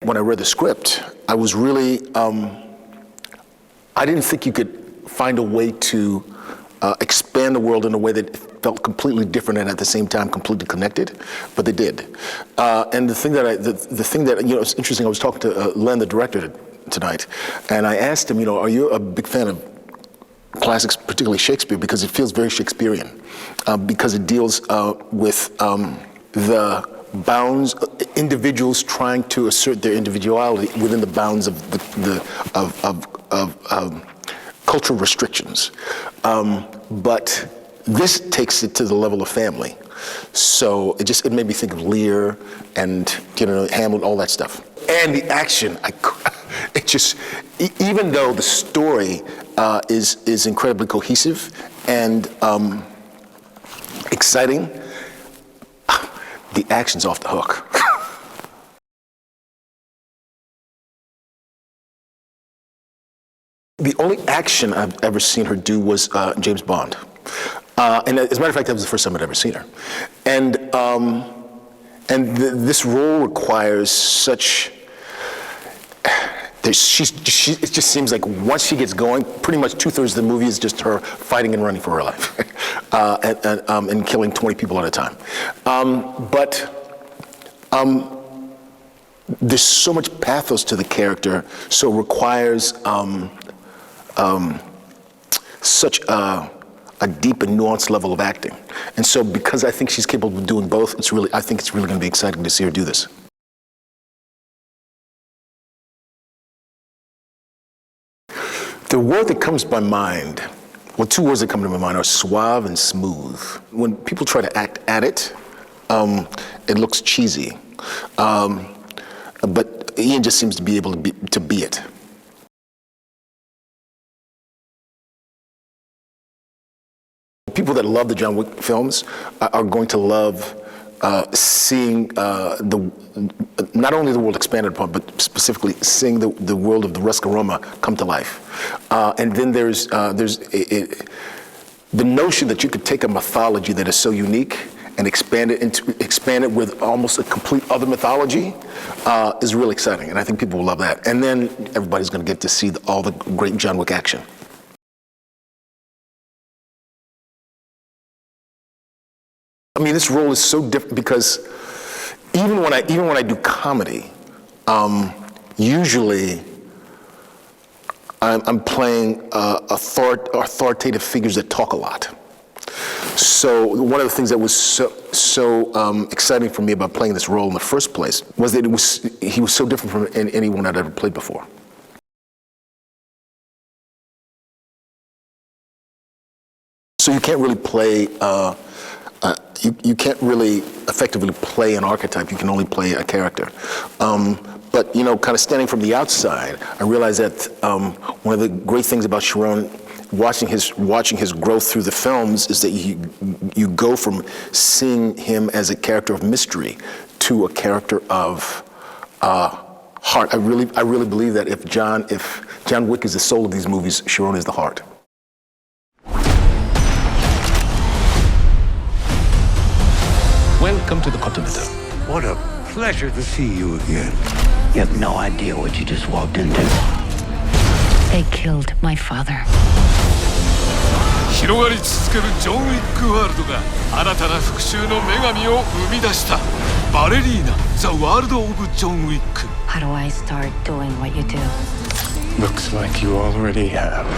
when I read the script, I was really, I didn't think you could find a way to expand the world in a way that felt completely different and at the same time completely connected, but they did. And the thing that you know, it's interesting. I was talking to Len, the director, tonight, and I asked him, you know, are you a big fan of classics, particularly Shakespeare, because it feels very Shakespearean, because it deals with the bounds, individuals trying to assert their individuality within the bounds of cultural restrictions. But this takes it to the level of family. So it made me think of Lear and, you know, Hamlet, all that stuff. And the action, it just, even though the story is incredibly cohesive and exciting, the action's off the hook. The only action I've ever seen her do was James Bond. And as a matter of fact, that was the first time I'd ever seen her. And this role requires such, it just seems like once she gets going, pretty much 2/3 of the movie is just her fighting and running for her life, and killing 20 people at a time. There's so much pathos to the character, so it requires such a deep and nuanced level of acting. And so because I think she's capable of doing both, I think it's really going to be exciting to see her do this. The word that comes to my mind, well, two words that come to my mind are suave and smooth. When people try to act at it, it looks cheesy. But Ian just seems to be able to be it. People that love the John Wick films are going to love seeing not only the world expanded upon, but specifically seeing the world of the Resca-Roma come to life. And then there's the notion that you could take a mythology that is so unique and expand it with almost a complete other mythology is really exciting, and I think people will love that. And then everybody's going to get to see all the great John Wick action. I mean, this role is so different because even when I do comedy, usually I'm playing authoritative figures that talk a lot. So one of the things that was so exciting for me about playing this role in the first place was that he was so different from anyone I'd ever played before. So you can't really play. You can't really effectively play an archetype. You can only play a character. But you know, kind of standing from the outside, I realized that one of the great things about Sharon, watching his growth through the films, is that you go from seeing him as a character of mystery to a character of heart. I really believe that if John Wick is the soul of these movies, Sharon is the heart. Welcome to the continent. What a pleasure to see you again. You have no idea what you just walked into. They killed my father. 広がり続けるジョン・ウィックワールドが新たな復讐の女神を生み出したバレリーナ The World of John Wick. How do I start doing what you do? Looks like you already have.